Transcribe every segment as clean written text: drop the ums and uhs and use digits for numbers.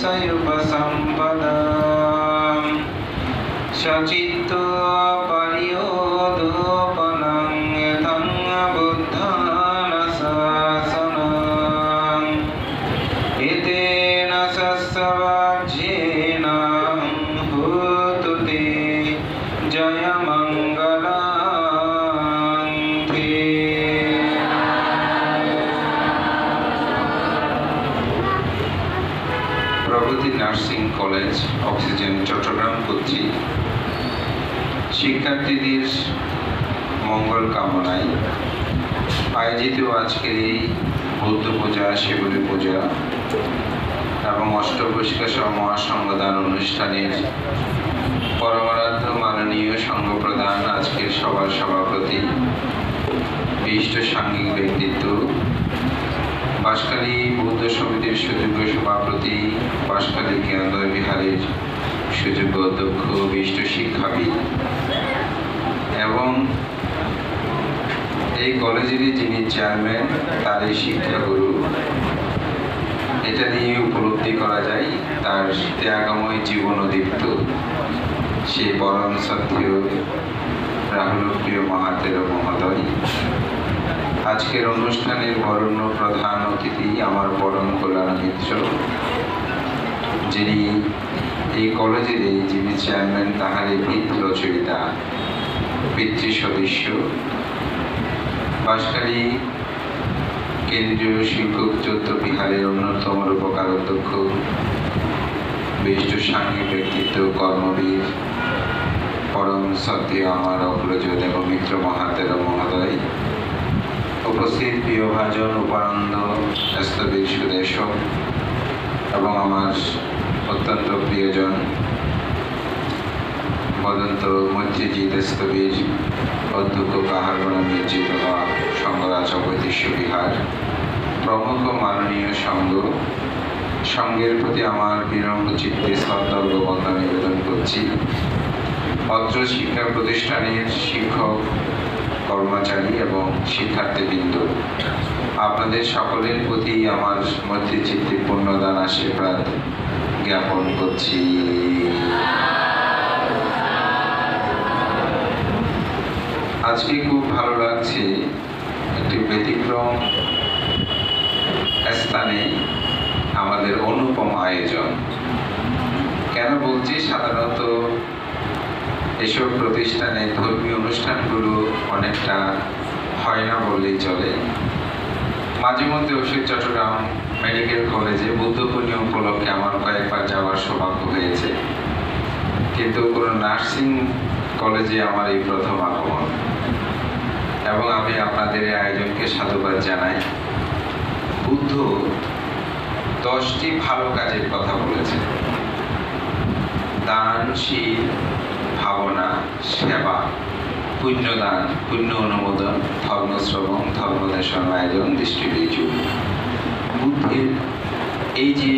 सयुपसम्पदां सचित्तपरियोधोपनं यतं बुद्धानशासनम् एतेन सस्यवाज्येन होतु ते जयमङ्गलं ते। প্রগতি নার্সিং কলেজ অক্সিজেন চট্টগ্রাম কর্তৃক শিক্ষার্থীদের মঙ্গল কামনায় আয়োজিত আজকের এই বৌদ্ধ পূজা, শিবলী পূজা এবং অষ্টবৈশিকা মহাসংঘদান অনুষ্ঠানের পরমারাধ্য মাননীয় সংঘপ্রধান, আজকের সভার সভাপতি, বিশিষ্ট সাংঘিক ব্যক্তিত্ব, বাঁশখালী বৌদ্ধ সমিতির সুযোগ্য সভাপতি, বাঁশখালী জ্ঞানোদয় বিহারের সুযোগ্য অধ্যক্ষ, বিশিষ্ট শিক্ষাবিদ এবং এই কলেজেরই যিনি চেয়ারম্যান, তারই শিক্ষাগুরু। এটা নিয়ে উপলব্ধি করা যায় তার ত্যাগময় জীবনোদীপ্ত সেই পরম শ্রদ্ধেয় রাহুল প্রিয় মহাতের মহোদয়। আজকের অনুষ্ঠানের বরণ্য প্রধান অতিথি আমার পরম কল্যাণ মিত্র, যিনি এই কলেজের যিনি চেয়ারম্যান, তাহারই পিতৃরচয়িতা, পিতৃ সদস্য, বাঁশখালী কেন্দ্রীয় শিক্ষক চৌদ্দ বিহারের অন্যতম রূপকার অধ্যক্ষ, বিশিষ্ট সাংঘিক ব্যক্তিত্ব, কর্মবীর, পরম শ্রদ্ধেয় আমার অগ্রজ দেবমিত্র মহাতের মহোদয়, উপস্থিত প্রিয়ভাজন, উপানন্দ স্থবির সুদেশক এবং আমার অত্যন্ত প্রিয়জন বদন্ত মৈত্রীজিৎ স্থবির অধ্যক্ষ কাহারগণ নির্জিত সংঘরাজ অবৈতিষ্য বিহার প্রমুখ মাননীয় সংঘের প্রতি আমার বিনম্র চিত্তে শ্রদ্ধা ও বন্দনা নিবেদন করছি। অত্র শিক্ষা প্রতিষ্ঠানের শিক্ষক, কর্মচারী এবং শিক্ষার্থীবৃন্দ, আপনাদের সকলের প্রতি আমার মৈত্রী চিত্তে পূর্ণদান আশীর্বাদ জ্ঞাপন করছি। আজকে খুব ভালো লাগছে, একটি ব্যতিক্রম স্থানে আমাদের অনুপম আয়োজন। কেন বলছি, সাধারণত এসব প্রতিষ্ঠানে ধর্মীয় অনুষ্ঠানগুলো অনেকটা হয় না বললেই চলে। মাঝে মধ্যে ওষুধ চট্টগ্রাম মেডিকেল কলেজে বুদ্ধ পূর্ণিমা উপলক্ষে আমার কয়েকবার যাওয়ার সৌভাগ্য হয়েছে, কিন্তু কোনো নার্সিং কলেজে আমার এই প্রথম আগমন এবং আমি আপনাদের এই আয়োজনকে সাধুবাদ জানাই। বুদ্ধ 10টি ভালো কাজের কথা বলেছে: দান, শীল, ভাবনা, সেবা, পুণ্যদান, পুণ্য অনুমোদন, ধর্মশ্রবণ, ধর্মদেশন আয়োজন, দৃষ্টিবিজু। বুদ্ধের এই যে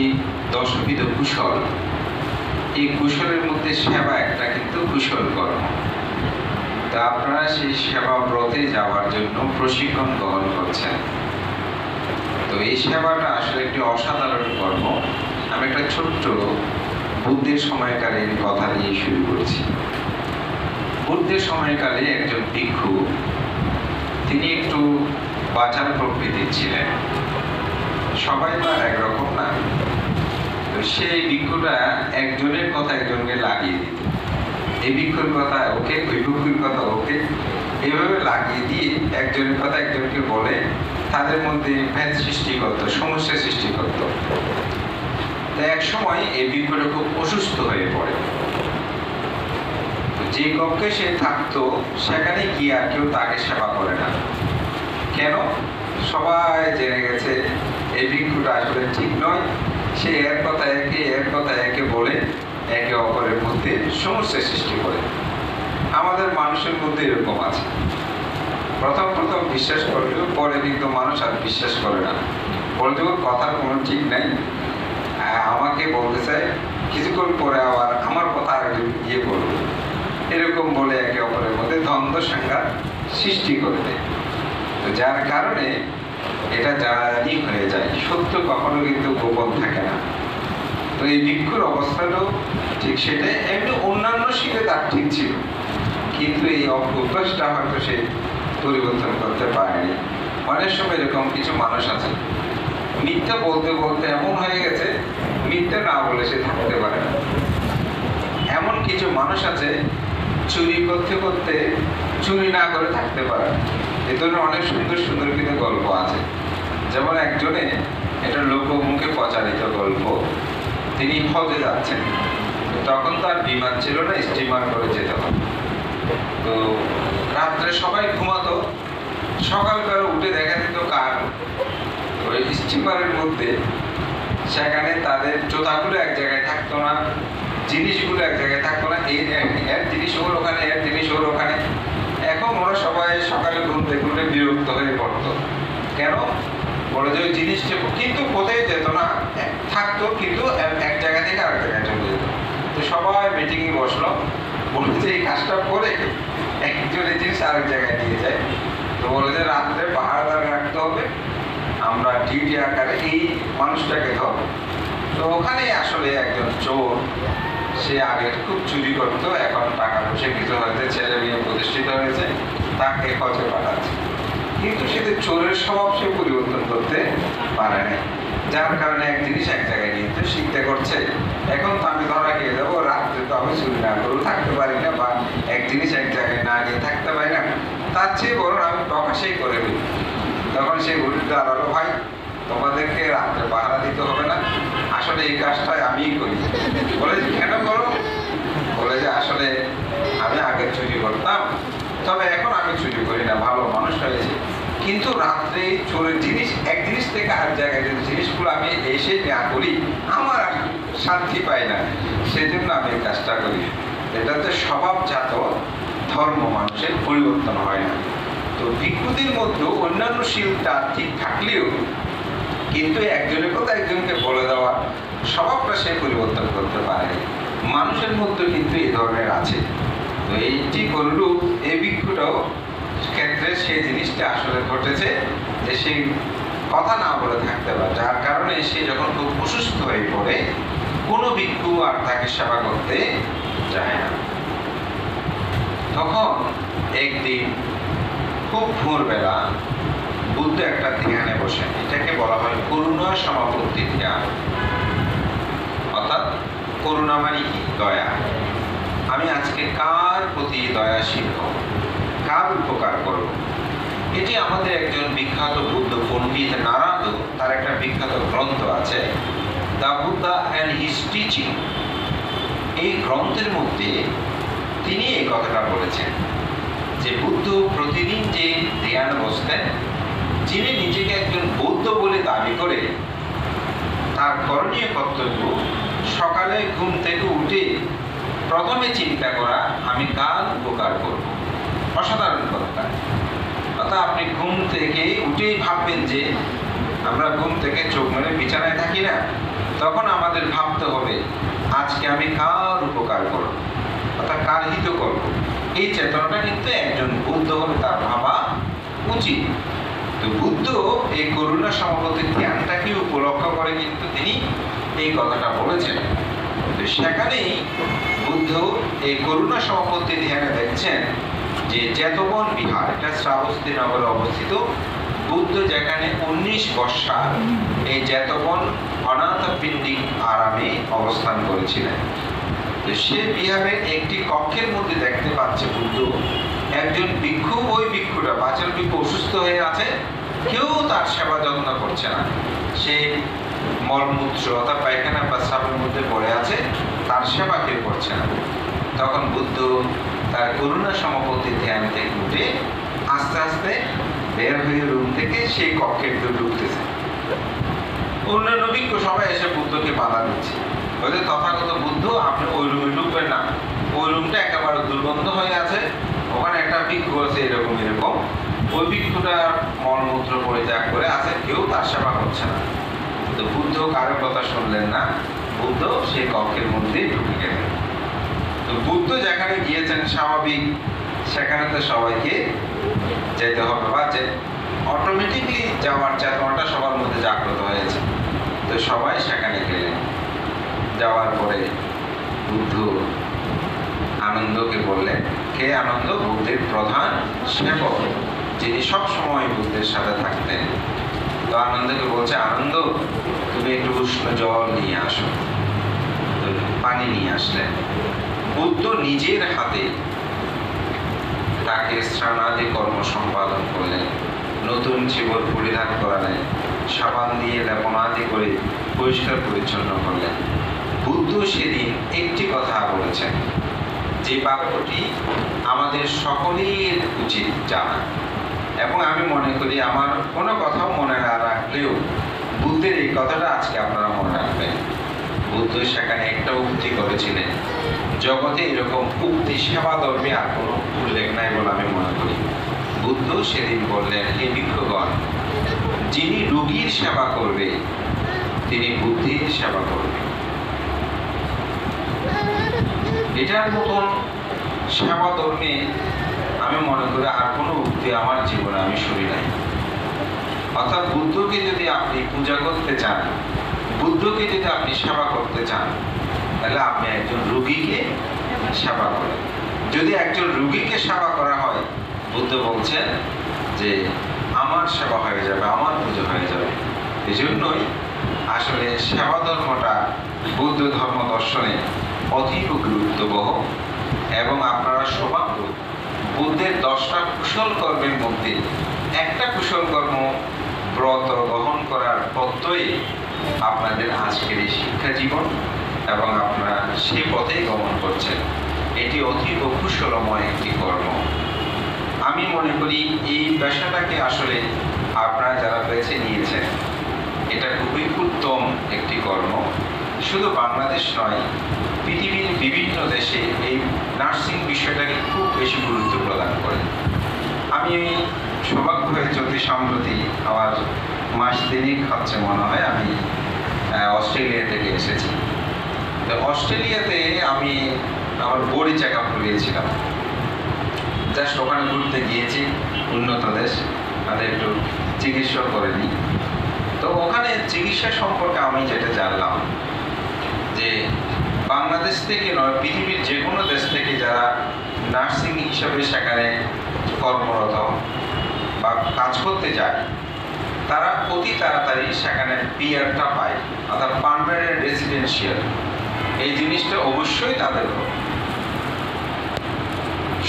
10বিধ কুশল, এই কুশলের মধ্যে সেবা একটা কিন্তু কুশল কর্ম। তা আপনারা সেই সেবা ব্রতে যাওয়ার জন্য প্রশিক্ষণ গ্রহণ করছেন। তো এই সেবাটা আসলে একটি অসাধারণ কর্ম। আমি একটা ছোট্ট বুদ্ধের সময়কালীন কথা নিয়ে শুরু করছি। বুদ্ধের সময়কালে একজন ভিক্ষু, তিনি একটু বাচাল প্রকৃতির ছিলেন। সবাই তো আর একরকম না। তো সেই ভিক্ষুটা একজনের কথা একজনকে লাগিয়ে দিত। এই ভিক্ষুর কথা ওকে, ওই ভিক্ষুর কথা ওকে, এভাবে লাগিয়ে দিয়ে একজনের কথা একজনকে বলে তাদের মধ্যে ভেদ সৃষ্টি করত, সমস্যা সৃষ্টি করত। এক সময় এই ভিক্ষুটা খুব অসুস্থ হয়ে পড়ে। যে কক্ষে সে থাকতো সেখানে গিয়ে আর কেউ তাকে সেবা করে না। কেন? সবাই জেনে গেছে এই ভিক্ষুটা আসলে ঠিক নয়। সে এর কথা একে বলে একে অপরের মধ্যে সমস্যা সৃষ্টি করে। আমাদের মানুষের মধ্যে এরকম আছে, প্রথম বিশ্বাস করলেও পরে কিন্তু মানুষ আর বিশ্বাস করে না। বলে যখন কথার কোনো ঠিক নাই, আমাকে বলতে চায়, কিছুক্ষণ পরে আবার আমার কথা আরেকজন গিয়ে বলবে, এরকম বলে একে অপরের মধ্যে দ্বন্দ্ব সংঘাত সৃষ্টি করে দেয়। তো যার কারণে এটা জানাজানি হয়ে যায়। সত্য কখনো কিন্তু গোপন থাকে না। তো এই ভিক্ষুর অবস্থাটাও ঠিক সেটাই। এমনি অন্যান্য শিলে তার ঠিক ছিল, কিন্তু এই অভ্যাসটা হয়তো সে পরিবর্তন করতে পারেনি। অনেক সময় এরকম কিছু মানুষ আছে, মিথ্যা বলতে বলতে এমন হয়ে গেছে, মিথ্যা না বলে সে থাকতে পারে না। এমন কিছু মানুষ আছে, চুরি করতে করতে চুরি না করে থাকতে পারে না। এ ধরনের অনেক সুন্দর সুন্দর কিন্তু গল্প আছে। যেমন একজনে, এটা লোকমুখে প্রচারিত গল্প, তিনি হজে যাচ্ছেন, তখন তার বিমান ছিল না, স্টিমার করে যেতে হবে। তো রাত্রে সবাই ঘুমাতো, সকালবেলা উঠে দেখা যেত কার ওই স্টিমারের মধ্যে, সেখানে তাদের জোতাগুলো এক জায়গায় থাকতো না, জিনিসগুলো এক জায়গায় থাকতো না, এর জিনিস ওর ওখানে, এর জিনিস ওর ওখানে। এখন ওরা সবাই সকালে ঘুম থেকে উঠে বিরক্ত হয়ে পড়তো। কেন? বলে যে ওই জিনিসটা কিন্তু কোথায় যেত না, থাকতো কিন্তু এক জায়গা থেকে আরেক জায়গায় চলে যেত। তো সবাই মিটিংয়ে বসলো, বলে যে এই কাজটা করে একজন এই জিনিস আরেক জায়গায় নিয়ে যায়। তো বলে যে রাত্রে পাহাড়দার রাখতে হবে, আমরা ডিউটি আকারে এই মানুষটাকে ধরবো। তো ওখানে আসলে একজন চোর, সে আগে খুব চুরি করতো, এখন টাকা পয়সা কিছু হয়েছে, ছেলে মেয়ে প্রতিষ্ঠিত হয়েছে, তাকে হজে পাঠাচ্ছে। কিন্তু সে চোরের স্বভাব সে পরিবর্তন করতে পারে না, যার কারণে এক জিনিস এক জায়গায় নিয়ে শিখতে করছে। এখন তো আমি ধরা খেয়ে যাবো, রাত্রে তো আমি চুরি না করেও থাকতে পারি না, বা এক জিনিস এক জায়গায় না নিয়ে থাকতে পারি না, তার চেয়ে বরং আমি প্রকাশেই করে দিই। তখন সে উল্টো দাঁড়ালো, ভাই তোমাদেরকে রাত্রে পাহারা দিতে হবে না, আসলে এই কাজটা আমিই করি। বলে যে কেন করো? বলে যে আসলে আমি আগে চুরি করতাম, তবে এখন আমি চুরি করি না, ভালো মানুষ হয়েছে। কিন্তু রাত্রে চোরের জিনিস এক জিনিস থেকে আর জায়গায় যদি জিনিসগুলো আমি এসে না করি, আমার আর শান্তি পাই না, সেজন্য আমি এই কাজটা করি। এটাতে স্বভাবজাত ধর্ম মানুষের পরিবর্তন হয় না। তো ভিক্ষুদের মধ্যে অন্যান্য শীলটা ঠিক থাকলেও কিন্তু একজনের কথা একজনকে বলে দেওয়া স্বভাবটা সে পরিবর্তন করতে পারে। মানুষের মধ্যে কিন্তু এই ধরনের আছে। তো এইটি করলুপ এই ভিক্ষুটাও ক্ষেত্রে সেই জিনিসটা আসলে ঘটেছে, যে সেই কথা না বলে থাকতে পারে, যার কারণে সে যখন খুব অসুস্থ হয়ে পড়ে, কোনো ভিক্ষু আর তাকে সেবা করতে যায় না। তখন একদিন খুব ভোরবেলা বুদ্ধ একটা ধ্যানে বসেন, এটাকে বলা হয় করুণা সমাপত্তি ধ্যান। অর্থাৎ করুণা মানে কি? দয়া। আমি আজকে কার প্রতি দয়াশীল হব, কার উপকার করব। এটি আমাদের একজন বিখ্যাত বুদ্ধ পণ্ডিত নারাদ, তার একটা বিখ্যাত গ্রন্থ আছে, the Buddha and his teaching. এই গ্রন্থের মধ্যে তিনি এই কথাটা বলেছেন যে বুদ্ধ প্রতিদিন যে ধ্যান বসতেন, যিনি নিজেকে একজন বৌদ্ধ বলে দাবি করে, তার করণীয় কর্তব্য সকালে ঘুম থেকে উঠে প্রথমে চিন্তা করা, আমি কার উপকার করব। অসাধারণ কথা। অর্থাৎ আপনি ঘুম থেকে উঠেই ভাববেন যে, আমরা ঘুম থেকে চোখ মেলে বিছানায় থাকি না, তখন আমাদের ভাবতে হবে আজকে আমি কার উপকার করব, অর্থাৎ কার হিত করব। এই চেতনাটা কিন্তু একজন বুদ্ধ হলে তার ভাবা উচিত। তো বুদ্ধ এই করুণা সমাপত্তির ধ্যানটাকে উপলক্ষ করে কিন্তু তিনি এই কথাটা বলেছেন। তো সেখানেই বুদ্ধ এই করুণা সমাপত্তি ধ্যানে দেখছেন যে জেতবন বিহার, এটা শ্রাবস্তী নগরে অবস্থিত, বুদ্ধ যেখানে 19 বৎসর এই জেতবন অনাথপিণ্ডিক আরামে অবস্থান করেছিলেন। তো সে বিহারের একটি কক্ষের মধ্যে দেখতে পাচ্ছে বুদ্ধ একজন ভিক্ষু, ওই ভিক্ষুটা বাচাল ভিক্ষু অসুস্থ হয়ে আছে, কেউ তার সেবা যত্ন করছে না, সে মলমূত্র অর্থাৎ পায়খানা প্রস্রাবের মধ্যে পড়ে আছে, তার সেবা কেউ করছে না। তখন বুদ্ধ তার করুণা সমাপত্তি ধ্যান থেকে উঠে আস্তে আস্তে বের হয়ে রুম থেকে সেই কক্ষের ভিতরে ঢুকতেছে। অন্যান্য ভিক্ষু সবাই এসে বুদ্ধকে বাধা দিচ্ছে, বলছে তথাগত বুদ্ধ আপনি ওই রুমে ঢুকবেন না, ওই রুমটা একেবারে দুর্গন্ধ হয়ে আছে, ওখানে একটা ভিক্ষু আছে এরকম এরকম, ওই ভিক্ষুটা মলমূত্র পরিত্যাগ করে আছে, কেউ তার সেবা করছে না। তো বুদ্ধ কারো কথা শুনলেন না, বুদ্ধ সেই কক্ষের মধ্যে ঢুকে গেলেন। তো বুদ্ধ যেখানে গিয়েছেন স্বাভাবিক, সেখানে তো সবাইকে যেতে হবে, বা যে অটোমেটিকলি যাওয়ার চেতনাটা সবার মধ্যে জাগ্রত হয়েছে। তো সবাই সেখানে গেলেন। যাওয়ার পরে বুদ্ধ আনন্দকে বললেন, কে আনন্দ? বুদ্ধের প্রধান সেবক, যিনি সব সময় বুদ্ধের সাথে থাকতেন। তো আনন্দকে বলছে, আনন্দ তুমি একটু উষ্ণ জল নিয়ে আসো। তো পানি নিয়ে আসলেন। বুদ্ধ নিজের হাতে তাকে স্নানাদি কর্ম সম্পাদন করলেন, নতুন জীবন পরিধান করালেন, সাবান দিয়ে লেপনাদি করে পরিষ্কার পরিচ্ছন্ন করলেন। বুদ্ধ সেদিন একটি কথা বলেছেন, যে বাক্যটি আমাদের সকলের উচিত জানা, এবং আমি মনে করি আমার কোনো কথাও মনে না রাখলেও বুদ্ধের এই কথাটা আজকে আপনারা মনে রাখবেন। বুদ্ধ সেখানে একটা উক্তি করেছিলেন, জগতে এরকম উক্তি সেবা ধর্মে আর কোনো উল্লেখ নাই বলে আমি মনে করি। বুদ্ধ সেদিন বললেন, হে ভিক্ষুগণ, যিনি রোগীর সেবা করবে তিনি বুদ্ধির সেবা করবে। এটার মতন সেবা ধর্মে আমি মনে করি আর কোনো উক্তি আমার জীবনে আমি শুনি নাই। অর্থাৎ বুদ্ধকে যদি আপনি পূজা করতে চান, বুদ্ধকে যদি আপনি সেবা করতে চান, তাহলে আপনি একজন রোগীকে সেবা করেন। যদি একজন রোগীকে সেবা করা হয়, বুদ্ধ বলছেন যে আমার সেবা হয়ে যাবে, আমার পুজো হয়ে যাবে। এই জন্যই আসলে সেবা ধর্মটা বৌদ্ধ ধর্ম দর্শনে অতীব গুরুত্ববহ। এবং আপনারা সৌভাগ্য, বুদ্ধের 10টা কুশল কর্মের মধ্যে একটা কুশল কর্ম ব্রত গ্রহণ করার পথই আপনাদের আজকের এই শিক্ষা জীবন, এবং আপনারা সে পথেই গমন করছেন। এটি অতীব কুশলময় একটি কর্ম। আমি মনে করি এই পেশাটাকে আসলে আপনারা যারা বেছে নিয়েছেন, এটা খুবই উত্তম একটি কর্ম। শুধু বাংলাদেশ নয়, পৃথিবীর বিভিন্ন দেশে এই নার্সিং বিষয়টাকে খুব বেশি গুরুত্ব প্রদান করে। আমি সৌভাগ্য হয়েছে অতি সম্প্রতি, আমার মাস দিনই হচ্ছে মনে হয়, আমি অস্ট্রেলিয়া থেকে এসেছি। তো অস্ট্রেলিয়াতে আমি আমার বডি চেক আপ করিয়েছিলাম। জাস্ট ওখানে ঘুরতে গিয়েছি, উন্নত দেশ, তাদের একটু চিকিৎসা করে নিই। তো ওখানে চিকিৎসা সম্পর্কে আমি যেটা জানলাম, যে বাংলাদেশ থেকে নয়, পৃথিবীর যে কোনো দেশ থেকে যারা নার্সিং হিসাবে সেখানে কর্মরত বা কাজ করতে যায়, তারা অতি তাড়াতাড়ি সেখানে পিআরটা পায়, অর্থাৎ পার্মানেন্ট রেসিডেন্সিয়াল। এই জিনিসটা অবশ্যই তাদের হোক।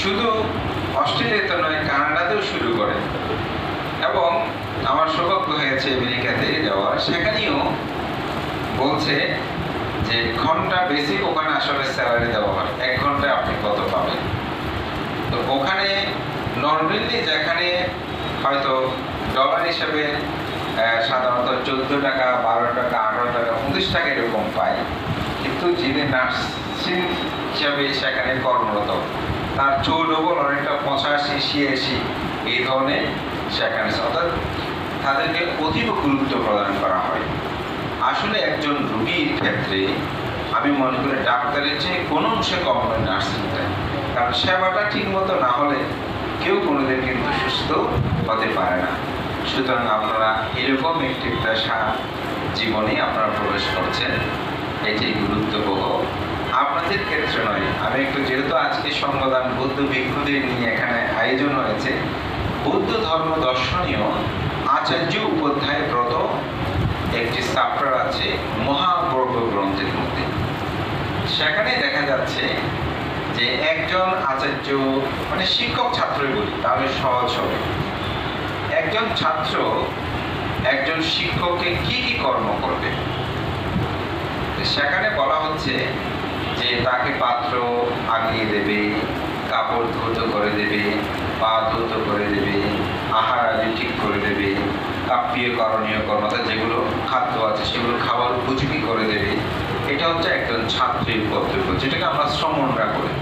শুধু অস্ট্রেলিয়াতে নয়, কানাডাতেও শুরু করে। এবং আমার সৌভাগ্য হয়েছে আমেরিকাতে যাওয়ার, সেখানেও বলছে যে ঘন্টা বেসিক ওখানে আসলে স্যালারি দেওয়া হয়, 1 ঘন্টায় আপনি কত পাবেন। তো ওখানে নর্মালি যেখানে হয়তো ডলার হিসাবে সাধারণত 14 টাকা, 12 টাকা, 18 টাকা, 19 টাকা এরকম পায়, কিন্তু যিনি নার্সিং হিসাবে সেখানে কর্মরত, তার 4 অনেকটা 85, 86 এই ধরনের সেখানে, অর্থাৎ তাদেরকে অতীব গুরুত্ব প্রদান করা হয়। আসলে একজন রোগীর ক্ষেত্রে আমি মনে করি ডাক্তারের চেয়ে কোনো অংশে কম নয় নার্সিংটা, কারণ সেবাটা ঠিক মতো না হলে কেউ কোনোদিন কিন্তু সুস্থ হতে পারে না। সুতরাং আপনারা এরকম একটি পেশা জীবনে আপনারা প্রবেশ করছেন, এটি গুরুত্ববহ। আপনাদের ক্ষেত্রে নয়, আমি একটু, যেহেতু আজকে সংবাদ বৌদ্ধ ভিক্ষুদের নিয়ে এখানে আয়োজন হয়েছে, বৌদ্ধ ধর্ম দর্শনীয় আচার্য উপাধ্যায় ব্রত একটি চ্যাপ্টার আছে মহাবর্গ গ্রন্থের মধ্যে। সেখানে দেখা যাচ্ছে যে একজন আচার্য, মানে শিক্ষক ছাত্রই বলি তাহলে সহজ হবে, একজন ছাত্র একজন শিক্ষককে কি কি কর্ম করবে। সেখানে বলা হচ্ছে যে তাকে পাত্র আগিয়ে দেবে, কাপড় ধৌত করে দেবে, পা ধৌত করে দেবে, আহার আদি ঠিক করে দেবে, কাপ্যীয় করণীয় কর্ম, যেগুলো খাদ্য আছে সেগুলো খাবার উপযোগী করে দেবে। এটা হচ্ছে একজন ছাত্রীর কর্তব্য, যেটাকে আমরা শ্রমণরা করি।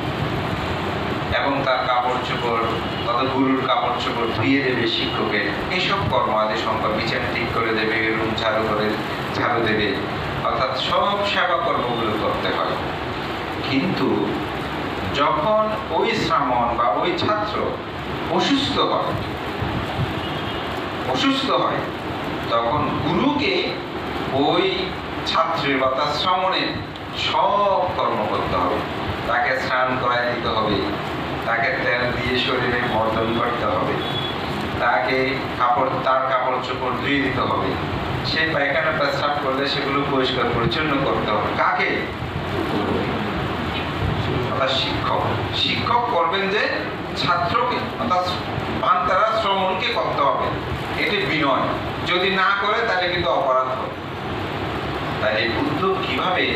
এবং তার কাপড় চোপড়, তথা গুরুর কাপড় চোপড় ধুয়ে দেবে শিক্ষকের, এইসব কর্ম আদি সম্পর্ক, বিছানা ঠিক করে দেবে, রুম ঝাড়ু দেবে, অর্থাৎ সব সেবা কর্মগুলো করতে হয়। কিন্তু যখন ওই শ্রামণ বা ওই ছাত্র অসুস্থ হয়, তখন গুরুকে ওই ছাত্রের বা তার শ্রমণের সব কর্ম করতে হবে। তাকে স্নান করায় দিতে হবে, তাকে তেল দিয়ে শরীরে মর্দন করতে হবে, তাকে তার কাপড় চোপড় ধুয়ে দিতে হবে, সে পায়খানা প্রস্রাব করলে সেগুলো পরিষ্কার পরিচ্ছন্ন করতে হবে। কাকে? অর্থাৎ শিক্ষক করবেন যে ছাত্রকে, অর্থাৎ তারা শ্রমণকে করতে হবে। এটি বিনয়। যদি না করে তাহলে কিন্তু অপরাধ হবে। তাই বুদ্ধ কিভাবে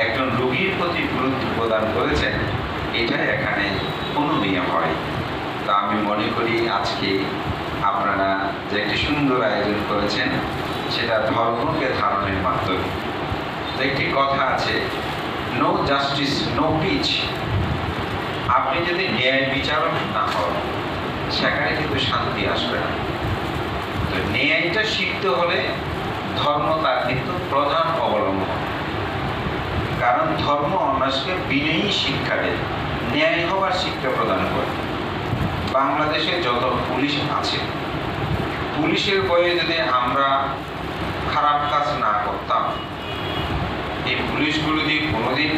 একজন রোগীর প্রতি গুরুত্ব প্রদান করেছেন, এটা এখানে অনুমেয় হয়। তা আমি মনে করি আজকে আপনারা যে একটি সুন্দর আয়োজন করেছেন, সেটা ধর্মকে ধারণের মাধ্যমে। একটি কথা আছে, নো জাস্টিস নো পিচ। আপনি যদি ন্যায় বিচারক না হন, সেখানে কিন্তু শান্তি আসবে না। তো ন্যায়টা শিখতে হলে ধর্ম তার কিন্তু প্রধান অবলম্বন। কারণ ধর্ম মানুষকে বিনয়ী শিক্ষা দেয়, ন্যায় হওয়ার শিক্ষা প্রদান করে। বাংলাদেশে যত পুলিশ আছে, পুলিশের বইয়ে যদি আমরা খারাপ কাজ না করতাম, এই পুলিশগুলো দিয়ে কোনোদিন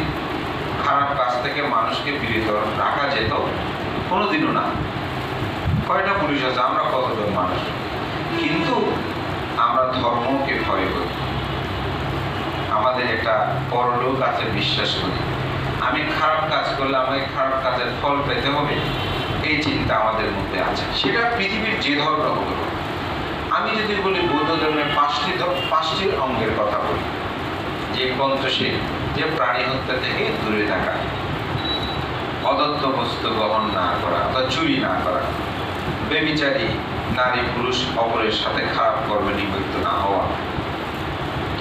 খারাপ কাজ থেকে মানুষকে বিরত রাখা যেত? কোনোদিনও না। কয়টা পুলিশ আছে? আমরা কতজন মানুষ? কিন্তু আমরা ধর্মকে ভয় করি, আমাদের একটা পরলোক আছে বিশ্বাস করি। আমি খারাপ কাজ করলে আমাকে খারাপ কাজের ফল পেতে হবে, এই চিন্তা আমাদের মধ্যে আছে। সেটা পৃথিবীর যে ধর্ম হলো। আমি যদি বলি বৌদ্ধ ধর্মের পাঁচটি অঙ্গের কথা বলি, যে পঞ্চশীল, যে প্রাণী হত্যা থেকে দূরে থাকা, অদত্ত বস্তু গ্রহণ না করা বা চুরি না করা, বেবিচারী নারী পুরুষ অপরের সাথে খারাপ কর্মে নিবৃত্ত না হওয়া,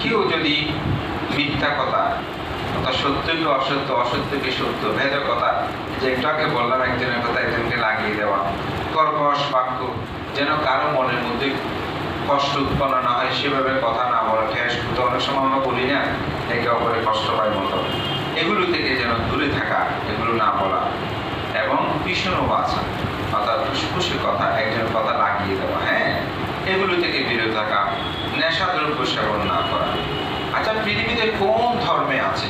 কেউ যদি মিথ্যা কথা অর্থাৎ সত্যকে অসত্য, অসত্যকে সত্য, ভেদ কথা, যে একটাকে বললাম একজনের কথা একজনকে লাগিয়ে দেওয়া, কর্কশ বাক্য, যেন কারো মনের মধ্যে কষ্ট উৎপন্ন না হয় সেভাবে কথা না বলা, ঠেস তো অনেক সময় আমরা বলি না, একে অপরে কষ্ট পায় মতো, এগুলো থেকে যেন দূরে থাকা, এগুলো না বলা। এবং কৃষ্ণ বাচা অর্থাৎ খুশখুশি কথা, একজন কথা লাগিয়ে দেওয়া, হ্যাঁ, এগুলো থেকে বিরত থাকা, নেশাদ্রব্য সেবন না করা। আচ্ছা, পৃথিবীতে কোন ধর্মে আছে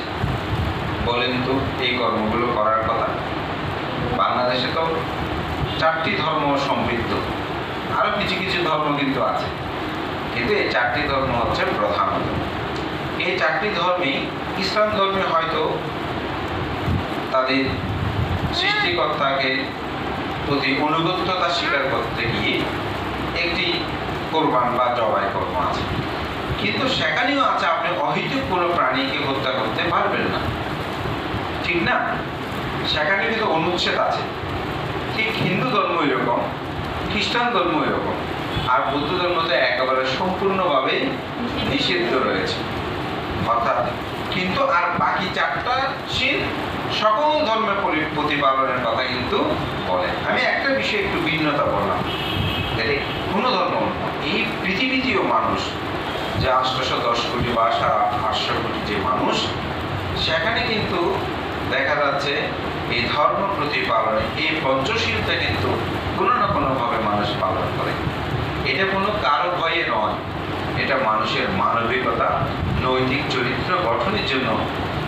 বলেন তো এই কর্মগুলো করার কথা? বাংলাদেশে তো 4টি ধর্ম সমৃদ্ধ, আরো কিছু কিছু ধর্ম কিন্তু আছে, কিন্তু এই 4টি ধর্ম হচ্ছে প্রধানত। এই 4টি ধর্মে, ইসলাম ধর্মে হয়তো তাদের সৃষ্টিকর্তাকে প্রতি অনুগত্যতা স্বীকার করতে গিয়ে একটি কোরবান বা জবাই কর্ম আছে, কিন্তু সেখানেও আছে আপনি অহেতুক কোনো প্রাণীকে হত্যা করতে পারবেন না, ঠিক না? সেখানে কিন্তু অনুচ্ছেদ আছে। ঠিক হিন্দু ধর্ম এরকম, খ্রিস্টান ধর্ম এরকম, আর বৌদ্ধ ধর্ম তো একেবারে সম্পূর্ণভাবে নিষিদ্ধ রয়েছে। অর্থাৎ কিন্তু আর বাকি 4টা শীল সকল ধর্মের প্রতিপালনের কথা কিন্তু বলে। আমি একটা বিষয় একটু ভিন্নতা বললাম, কোনো ধর্ম এই পৃথিবীতেও মানুষ যে 810 কোটি বা 800 কোটি যে মানুষ, সেখানে কিন্তু দেখা যাচ্ছে এই ধর্ম প্রতিপালনে এই পঞ্চশীলটা কিন্তু কোনো না কোনোভাবে মানুষ পালন করে। এটা কোনো কারো ভয়ে নয়, এটা মানুষের মানবিকতা, নৈতিক চরিত্র গঠনের জন্য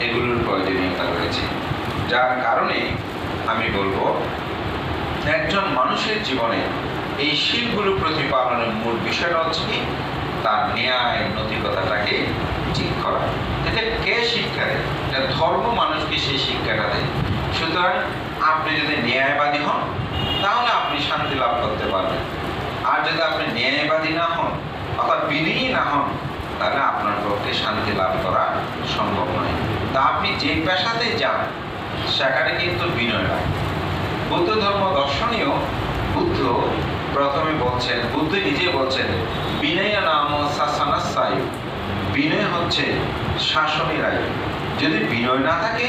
এগুলোর প্রয়োজনীয়তা রয়েছে। যার কারণে আমি বলবো, একজন মানুষের জীবনে এই শীলগুলো প্রতিপালনের মূল বিষয়টা হচ্ছে কি, তার ন্যায় নৈতিকতাটাকে ঠিক করা। এটা কে শিক্ষা দেয়? এটা ধর্ম মানুষকে সেই শিক্ষাটা দেয়। সুতরাং আপনি যদি ন্যায়বাদী হন, তাহলে আপনি শান্তি লাভ করতে পারবেন। আর যদি আপনি ন্যায়বাদী না হন, অর্থাৎ বিনয়ী না হন, তাহলে আপনার পক্ষে শান্তি লাভ করা সম্ভব নয়। তা আপনি যে পেশাতে যান, সেখানে কিন্তু বিনয় লাগে। বৌদ্ধ ধর্ম দর্শনীয় বুদ্ধ প্রথমে বলছেন, বুদ্ধ নিজে বলছেন, বিনয় নাম শাসনাস্যায়ু, বিনয় হচ্ছে শাসনের আয়ু। যদি বিনয় না থাকে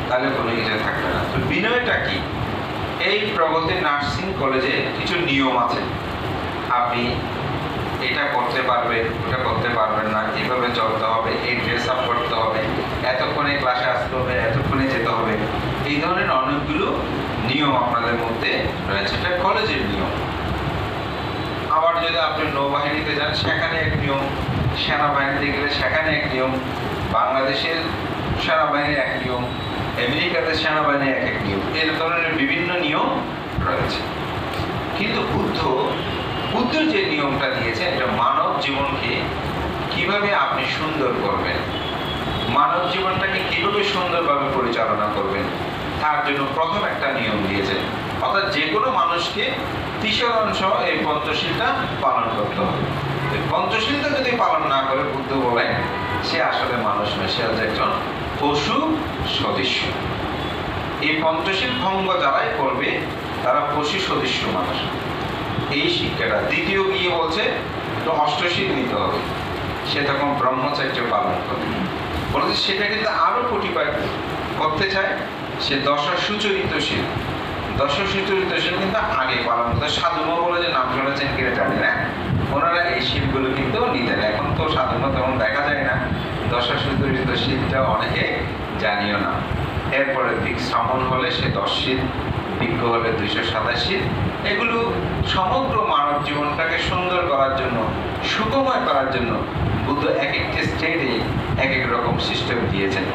তাহলে কোনো কিছু থাকবে না। তো বিনয়টা কি? এই প্রগতি নার্সিং কলেজে কিছু নিয়ম আছে, আপনি এটা করতে পারবেন, ওটা করতে পারবেন না, এইভাবে চলতে হবে, এই ড্রেস আপ করতে হবে, এতক্ষণে ক্লাসে আসতে হবে, এতক্ষণে যেতে হবে, এই ধরনের অনেকগুলো নিয়ম আপনাদের মধ্যে রয়েছে। এটা কলেজের নিয়ম। আবার যদি আপনি নৌবাহিনীতে যান, সেখানে এক নিয়ম, সেনাবাহিনীতে গেলে সেখানে এক নিয়ম, বাংলাদেশের সেনাবাহিনীর এক নিয়ম, আমেরিকাতে সেনাবাহিনীর এক এক নিয়ম, এই ধরনের বিভিন্ন নিয়ম রয়েছে। কিন্তু বুদ্ধ যে নিয়মটা দিয়েছে, এটা মানব জীবনকে কিভাবে আপনি সুন্দর করবেন, মানব জীবনটাকে কিভাবে সুন্দরভাবে পরিচালনা করবেন, তার জন্য প্রথম একটা নিয়ম দিয়েছে। অর্থাৎ যে কোনো মানুষকে 30% এই পঞ্চশীলটা পালন করতে হবে। এই পঞ্চশীলটা যদি পালন না করে, বুদ্ধ বলেন সে আসলে মানুষ নয়, সে হচ্ছে একজন পশু সদৃশ্য। এই পঞ্চশীল ভঙ্গ যারাই করবে তারা পশু সদৃশ্য মানুষ। এই শিক্ষাটা দ্বিতীয় গিয়ে বলছে তো অষ্টশীল নিতে হবে, সে তখন ব্রহ্মচর্য পালন করবে। বলছে সেটা কিন্তু আরো কটিপায় করতে চায়, সে দশসুচরিতশীল কিন্তু আগে পালন করতে। সাধুম বলে যে নাম শুনেছেন কিনা জানি না, ওনারা এই শীলগুলো কিন্তু নিতেন। এখন তো সাধুম তেমন দেখা যায় না, দশসুচরিতশীলটা অনেকে জানিও না। এরপরে দিক শ্রমণ হলে সে 10 শীল, বিজ্ঞ হলে 287। এগুলো সমগ্র মানব জীবনটাকে সুন্দর করার জন্য, সুখময় করার জন্য বুদ্ধ এক একটি স্টেটে এক এক রকম সিস্টেম দিয়েছেন।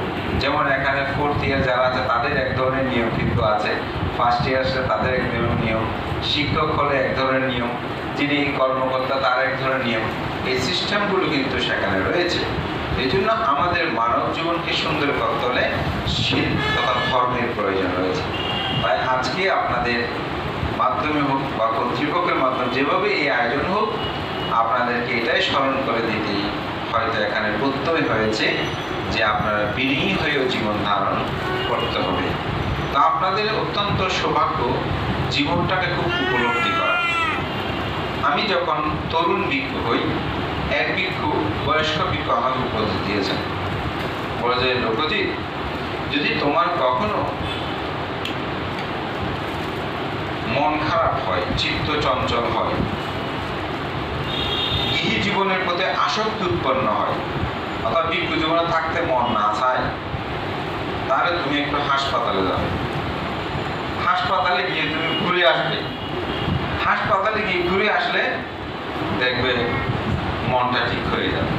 যেমন এখানে 4th ইয়ার যারা আছে তাদের এক ধরনের নিয়ম কিন্তু আছে, 1st ইয়ার্সে তাদের এক নিয়ম, শিক্ষক হলে এক ধরনের নিয়ম, যিনি কর্মকর্তা তার এক ধরনের নিয়ম। এই সিস্টেমগুলো কিন্তু সেখানে রয়েছে। এই জন্য আমাদের মানব জীবনকে সুন্দর করতে হলে শীল তথা ধর্মের প্রয়োজন রয়েছে। তাই আজকে আপনাদের মাধ্যমে হোক বা কর্তৃপক্ষের মাধ্যমে যেভাবে এই আয়োজন হোক, আপনাদেরকে এটাই স্মরণ করে দিতেই হয়তো এখানে প্রত্যয় হয়েছে যে আপনারা বিনয়ী হয়েও জীবন ধারণ করতে হবে। তা আপনাদের অত্যন্ত সৌভাগ্য জীবনটাকে খুব উপলব্ধি করা। আমি যখন তরুণ ভিক্ষু হই, এক ভিক্ষু বয়স্ক ভিক্ষু আমাকে উপদেশ দিয়েছেন, বলে যে লোকজিৎ, যদি তোমার কখনো মন খারাপ হয়, চিত্ত চঞ্চল হয়, গৃহী জীবনের প্রতি আসক্তি উৎপন্ন হয়, অর্থাৎ ভিক্ষু জীবনে থাকতে মন না চায়, তাহলে তুমি একটু হাসপাতালে যাবে। হাসপাতালে গিয়ে তুমি ঘুরে আসবে। হাসপাতালে গিয়ে ঘুরে আসলে দেখবে মনটা ঠিক হয়ে যাবে।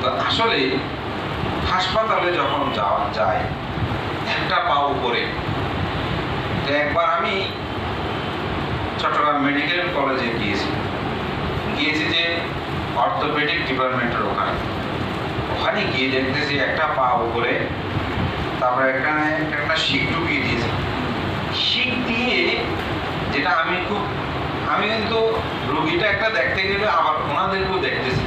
তো আসলে হাসপাতালে যখন যাওয়া যায় একটা পা উপরে, তো একবার আমি চট্টগ্রাম মেডিকেল কলেজে গিয়েছি যে অর্থোপেডিক ডিপার্টমেন্টের ওখানে গিয়ে দেখতেছি একটা পা উপরে, তারপরে এখানে একটা শিক ঢুকিয়ে দিয়েছে। শিক দিয়ে যেটা আমি কিন্তু রোগীটা একটা দেখতে গেলে আবার ওনাদেরকেও দেখতেছি,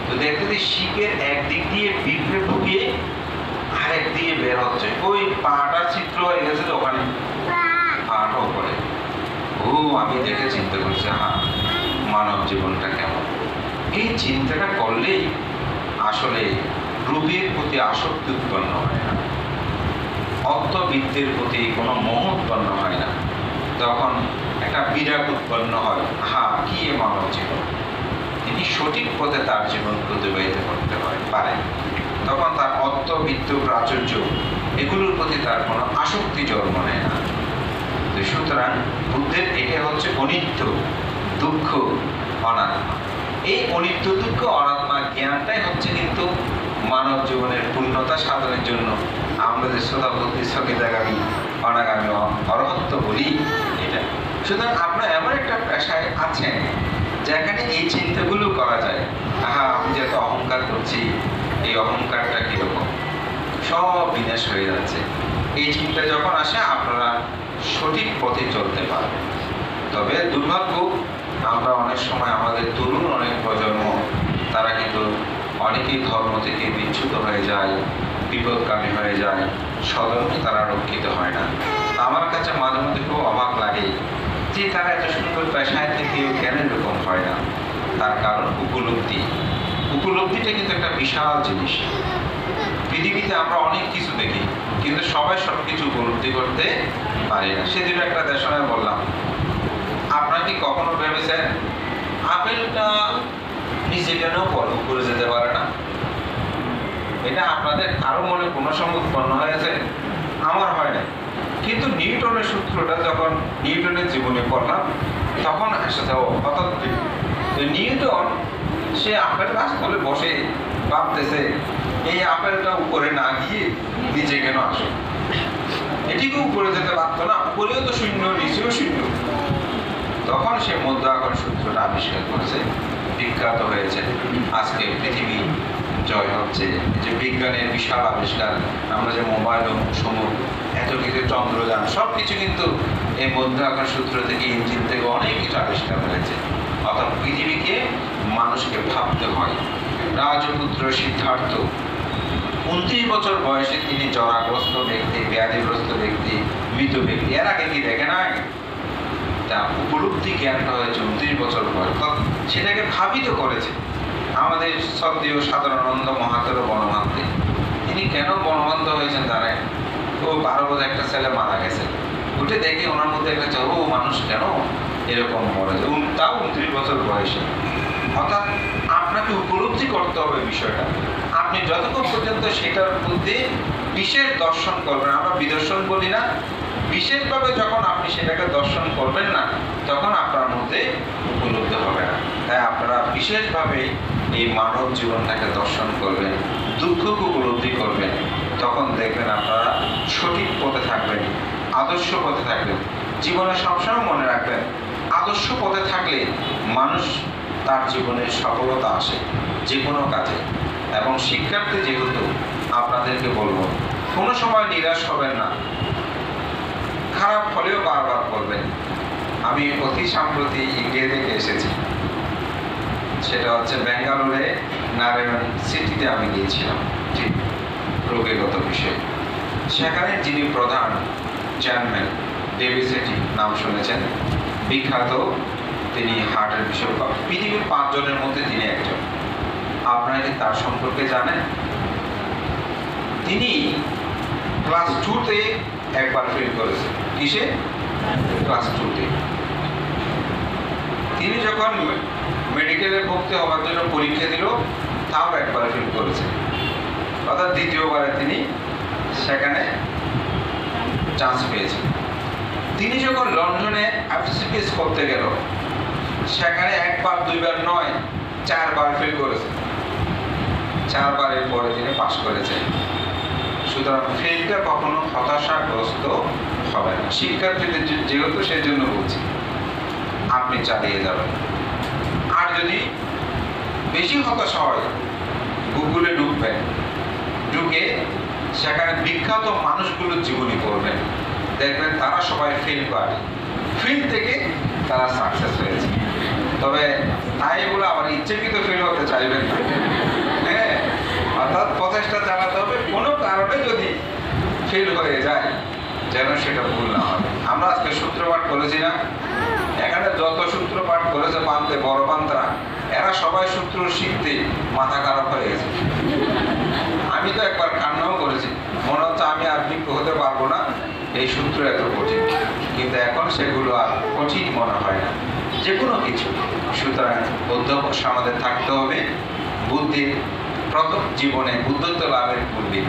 তো দেখতেছি শিকের একদিক দিয়ে বিপরে ঢুকিয়ে আরেক দিয়ে বের হচ্ছে, ওই পাটা চিত্র হয়ে গেছে ওখানে পাটা উপরে। আমি দেখে চিন্তা করছি, হ্যাঁ মানব জীবনটা কেমন। এই চিন্তাটা করলেই আসলে রোগীর প্রতি আসক্তি উৎপন্ন হয় না, অর্থবিত্তের প্রতি কোনো মোহ উৎপন্ন হয় না, তখন একটা বিরাগ উৎপন্ন হয়, কি মানব জীবন। তিনি সঠিক পথে তার জীবন অতিবাহিত করতে পারেন, তখন তার অর্থবিত্ত প্রাচুর্য এগুলোর প্রতি তার কোনো আসক্তি জন্ম নেয় না। সুতরাং বুদ্ধের এটা হচ্ছে অনিত্য, দুঃখ, অনাত্মা। এই অনিত্য, দুঃখ, অনাত্মা জ্ঞানটাই হচ্ছে কিন্তু মানব জীবনের পূর্ণতা সাধনের জন্য আমরা যে শ্রোতাভক্তি স্থগিতাগামী অনাগামী অরহত্ব বলি এটা। সুতরাং আপনার এমন একটা পেশায় আছেন যেখানে এই চিন্তাগুলো করা যায়, আমি যেহেতু অহংকার করছি, এই অহংকারটা কিরকম, সব বিনাশ হয়ে যাচ্ছে। এই চিন্তা যখন আসে আপনারা সঠিক পথে চলতে পারবেন। তবে দুর্ভাগ্য, আমরা অনেক সময় আমাদের তরুণ অনেক প্রজন্ম তারা কিন্তু অনেকেই ধর্ম থেকে বিচ্যুত হয়ে যায়, বিপদগামী হয়ে যায়, সধর্মে তারা রক্ষিত হয় না। আমার কাছে মাঝে মধ্যে খুব অবাক লাগে যে তারা এত সুন্দর পেশায় থেকেও কেন এরকম হয় না। তার কারণ উপলব্ধিটা কিন্তু একটা বিশাল জিনিস। পৃথিবীতে আমরা অনেক কিছু দেখি, কিন্তু সবাই সব কিছু উপলব্ধি করতে পারি না। সেদিন একটা দেশনায় বললাম, আপনারা কি কখনো ভেবেছেন আপেলটা নিচে কেন উপরে যেতে পারে না? এটা আপনাদের আরো মনে কোনো সময় উৎপন্ন হয়েছে? আমার হয় না। কিন্তু নিউটনের সূত্রটা যখন নিউটনের জীবনে পড়লাম তখন আসতে অর্থাৎ নিউটন সে আপেল গাছতলে বসে ভাবতেছে এই আপেলটা উপরে না গিয়ে নিচে কেন আসে? এটিকে উপরে যেতে পারতো না? উপরেও তো শূন্য, নিচেও শূন্য। তখন সে মধ্য আকর্ষণ সূত্রটা আবিষ্কার করেছে, বিখ্যাত হয়েছে। আজকে পৃথিবী জয় হচ্ছে, যে বিজ্ঞানের বিশাল আবিষ্কার, আমরা যে মোবাইল সমূহ, এত কিছু, চন্দ্রযান, সবকিছু কিন্তু এই মধ্য আকর্ষণ সূত্র থেকে, ইঞ্জিন থেকে অনেক কিছু আবিষ্কার হয়েছে। অর্থাৎ পৃথিবীকে, মানুষকে ভাবতে হয়। রাজপুত্র সিদ্ধার্থ 29 বছর বয়সে তিনি জরাগ্রস্ত ব্যক্তি, ব্যাধিগ্রস্ত ব্যক্তি, মৃত ব্যক্তি, এর আগে কি দেখে নাই? তা উপলব্ধি জ্ঞানটা হয়েছে 29 বছর বয়স, সেটাকে ভাবিত করেছে। আমাদের শ্রদ্ধেয় সাধারণানন্দ মহাতেরও বনমান্তে, তিনি কেন বনমান্ত হয়েছেন জানেন? ও 12 বছর একটা ছেলে মারা গেছে, উঠে দেখে ওনার মধ্যে একটা ও মানুষ কেন এরকম মরে যায়, তাও 29 বছর বয়সে। অর্থাৎ আপনাকে উপলব্ধি করতে হবে বিষয়টা। আপনি যতক্ষণ পর্যন্ত সেটার মধ্যে বিশেষ দর্শন করবেন, আমরা বিদর্শন বলি না, বিশেষভাবে যখন আপনি সেটাকে দর্শন করবেন না, তখন আপনার মধ্যে উপলব্ধি হবে না। তাই আপনারা বিশেষভাবে এই মানব জীবনটাকে দর্শন করবেন, দুঃখকে উপলব্ধি করবেন, তখন দেখবেন আপনারা সঠিক পথে থাকবেন, আদর্শ পথে থাকবেন। জীবনে সবসময় মনে রাখবেন, আদর্শ পথে থাকলে মানুষ তার জীবনে সফলতা আসে যে কোনো কাজে। এবং শিক্ষার্থী যেহেতু, আপনাদেরকে বলবো, কোনো সময় নিরাশ হবেন না, খারাপ হলেও বারবার করবেন। আমি অতি সম্প্রতি ইন্ডিয়া থেকে এসেছি, সেটা হচ্ছে ব্যাঙ্গালোরে নারায়ণ সিটিতে আমি গিয়েছিলাম, ঠিক রোগীগত বিষয়ে। সেখানে যিনি প্রধান চেয়ারম্যান, ডেভিড সেটি নাম শুনেছেন, বিখ্যাত, তিনি হার্টের বিষয়, পৃথিবীর 5 জনের মধ্যে তিনি একজন। আপনারা কি তার সম্পর্কে জানেন? তিনি ক্লাস 2-তে একবার ফেল করেছেন। কিসে? ক্লাস 2-তে। তিনি যখন মেডিকেলে ভর্তি হওয়ার জন্য পরীক্ষা দিল, তাও একবার ফেল করেছেন। অর্থাৎ দ্বিতীয়বারে তিনি সেখানে চান্স পেয়েছেন। তিনি যখন লন্ডনে এফসিপিএস করতে গেল, সেখানে 1বার 2বার নয়, 4বার ফেল করেছেন। 4বারের পরে তিনি পাস করেছেন। সুতরাং ফেলটা কখনো হতাশাগ্রস্ত হবে না। শিক্ষার্থীদের যেহেতু, সেই জন্য বলছি, আপনি চালিয়ে যাবেন। আর যদি বেশি হতাশা হয়, গুগলে ঢুকবেন, ঢুকে সেখানে বিখ্যাত মানুষগুলোর জীবনী পড়বেন, দেখবেন তারা সবাই ফেল করে, ফেল থেকে তারা সাকসেস হয়েছে। তবে তাই এগুলো আবার ইচ্ছাকৃত ফেল হতে চাইবেন না। হ্যাঁ, অর্থাৎ প্রচেষ্টা চালাতে হবে। কোনো কারণে যদি ফেল হয়ে যায়, যেন সেটা ভুল না হয়। আমরা আজকে সূত্রপাঠ করেছি না, এখানে যত সূত্রপাঠ করেছে পান্তে, বড় পান্তরা, এরা সবাই সূত্র শিখতে মাথা খারাপ হয়ে গেছে। আমি তো একবার কান্নাও করেছি, মনে হচ্ছে আমি আর বিজ্ঞ হতে পারবো না, এই সূত্র এত কঠিন। কিন্তু এখন সেগুলো আর কঠিন মনে হয় না, যে কোনো কিছু। সুতরাং অধ্যবসায় আমাদের থাকতে হবে। বুদ্ধির প্রথম জীবনে বুদ্ধত্ব লাভের পূর্বে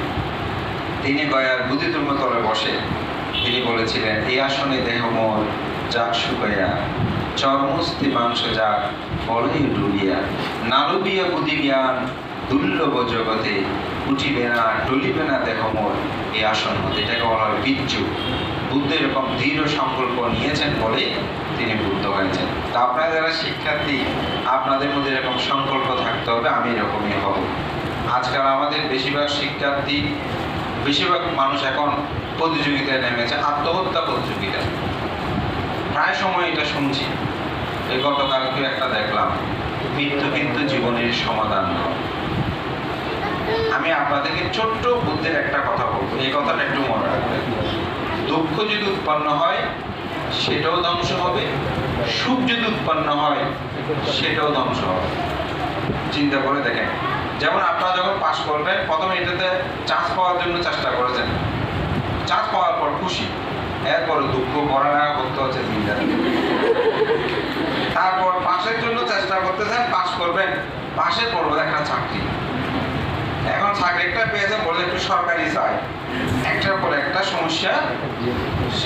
তিনি গয়ার বুদ্ধিতুল্য তলে বসে তিনি বলেছিলেন, এই আসনে দেহ মোর যাক শুকাইয়া, চর্মস্থি মাংস যাক ফলই ডুবিয়া, নালুবিয়া বুদ্ধি জ্ঞান দুর্লভ জগতে, উঠিবে না টলিবে না দেহ মোর এই আসন হতে। এটাকে বলা হয় বিচ্ছু। বুদ্ধ এরকম দৃঢ় সংকল্প নিয়েছেন বলে তিনি বুদ্ধ হয়েছেন। তা আপনারা যারা শিক্ষার্থী, আপনাদের মধ্যে এরকম সংকল্প থাকতে হবে, আমি এরকমই হব। আজকাল আমাদের বেশিরভাগ শিক্ষার্থী, বেশিরভাগ মানুষ এখন প্রতিযোগিতায় নেমেছে, আত্মহত্যা প্রতিযোগিতা। প্রায় সময় এটা শুনছি। এই গতকালকে একটা দেখলাম, মৃত্যু কিন্তু জীবনের সমাধান নয়। আমি আপনাদেরকে ছোট্ট বুদ্ধের একটা কথা বলবো, এই কথাটা একটু মনে রাখবেন। দুঃখ যদি উৎপন্ন হয়, সেটাও ধ্বংস হবে। সুখ যদি উৎপন্ন হয়, সেটাও ধ্বংস হবে। চিন্তা করে দেখেন, যেমন আপনারা যখন পাস করবেন, প্রথমে এটাতে চান্স পাওয়ার জন্য চেষ্টা করেছেন, চান্স পাওয়ার পর খুশি, এরপরে দুঃখ পড়ালেখা করতে হচ্ছে চিন্তা। তারপর পাশের জন্য চেষ্টা করতেছেন, পাস করবেন, পাশে পড়বো একটা চাকরি। এখন চাকরিটা পেয়েছেন বলে একটু সরকারি চাই, একটার পর একটা সমস্যা,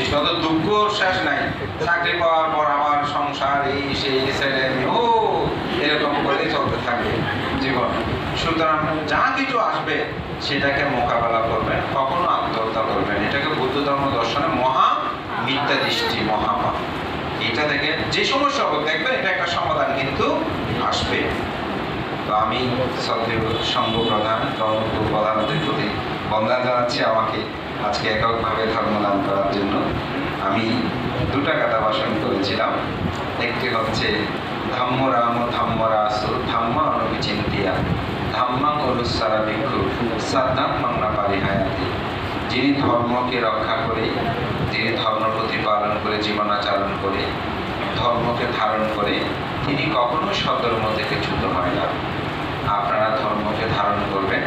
শত দুঃখ শেষ নাই। চাকরি পাওয়ার পর আবার সংসার, এই সেই ছেলে, ও এরকম করে চলতে থাকবে জীবন। সুতরাং যা কিছু আসবে সেটাকে মোকাবেলা করবেন, কখনো আত্মহত্যা করবেন। এটাকে বুদ্ধ ধর্ম দর্শনে মহা মিথ্যা দৃষ্টি, মহাপাপ। এটা থেকে যে সমস্যা হোক দেখবেন এটা একটা সমাধান কিন্তু আসবে। তো আমি শ্রদ্ধেয় সংঘ প্রধান ধর্মগুরু প্রধানদের প্রতি বন্দনা জানাচ্ছি আমাকে আজকে এককভাবে ধর্মদান করার জন্য। আমি দুটা কথা ভাষণ করেছিলাম। একটি হচ্ছে ধাম্ম রাম ধাম্ম রাসু ধাম্মা অনুবিচিন্তিয়া ধাম্মাং অনুসারা ভিক্ষু সাদ্ধাম্মাং না পারিহায়াতি। যিনি ধর্মকে রক্ষা করে, যিনি ধর্ম প্রতিপালন করে জীবনাচরণ করে, ধর্মকে ধারণ করে, তিনি কখনো সধর্ম থেকে চ্যুত হয় না। আপনারা ধর্মকে ধারণ করবেন।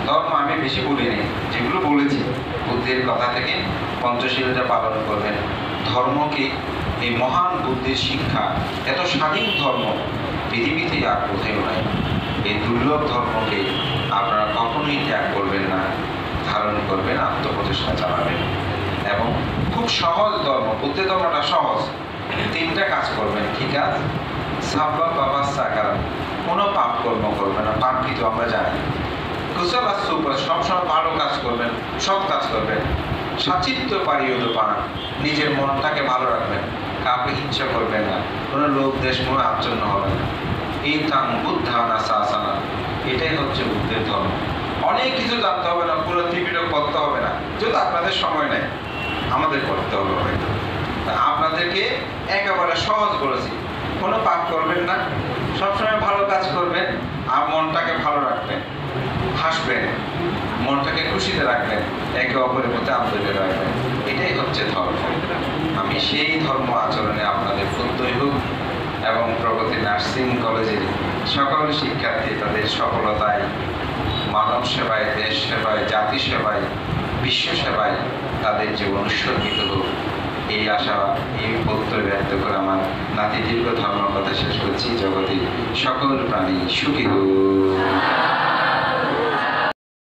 ধর্ম আমি বেশি বলিনি, যেগুলো বলেছি বুদ্ধির কথা থেকে পঞ্চশীলটা পালন করবেন। ধর্মকে, এই মহান বুদ্ধির শিক্ষা, এত স্বাধীন ধর্ম পৃথিবীতে আর কোথাও নাই। এই দুর্লভ ধর্মকে আপনারা কখনোই ত্যাগ করবেন না, ধারণ করবেন, আত্মপ্রচেষ্টা চালাবেন। এবং খুব সহজ ধর্ম, বুদ্ধ ধর্মটা সহজ। তিনটা কাজ করবেন, ঠিক আছে? সাব্বা বাবা সাকার, কোনো পাপ কর্ম করবেন না। পাপ কিন্তু আমরা জানি। কুশল আর সুপার, সবসময় ভালো কাজ করবেন, সৎ কাজ করবেন। সাচিত্য পারিয়দ পান, নিজের মনটাকে ভালো রাখবেন, কাউকে হিংসা করবেন না, কোনো লোক দেশ মোহে আচ্ছন্ন হবে না। এই তাং বুদ্ধানা শাসনা, এটাই হচ্ছে বুদ্ধের ধর্ম। অনেক কিছু জানতে হবে না, পুরো ত্রিপিটক পড়তে হবে না, যেহেতু আপনাদের সময় নেই, আমাদের পড়তে হবে হয়তো। আপনাদেরকে একেবারে সহজ বলেছি, কোনো পাপ করবেন না, সবসময় ভালো কাজ করবেন, আর মনটাকে ভালো রাখবেন, হাসবেন, মনটাকে খুশিতে রাখবেন, একে অপরের প্রতি আন্তরিক রাখবেন। এটাই হচ্ছে ধর্ম। আমি সেই ধর্ম আচরণে আপনাদের প্রত্যয় হোক এবং প্রগতি নার্সিং কলেজের সকল শিক্ষার্থী তাদের সফলতায়, মানব সেবায়, দেশ সেবায়, জাতি সেবায়, বিশ্ব সেবায় তাদের জীবন উৎসর্গিত হোক, এই আশা, এই প্রত্যয় ব্যক্ত করে আমার নাতি দীর্ঘ ধর্মের কথা শেষ করছি। জগতে সকল প্রাণী সুখী হোক।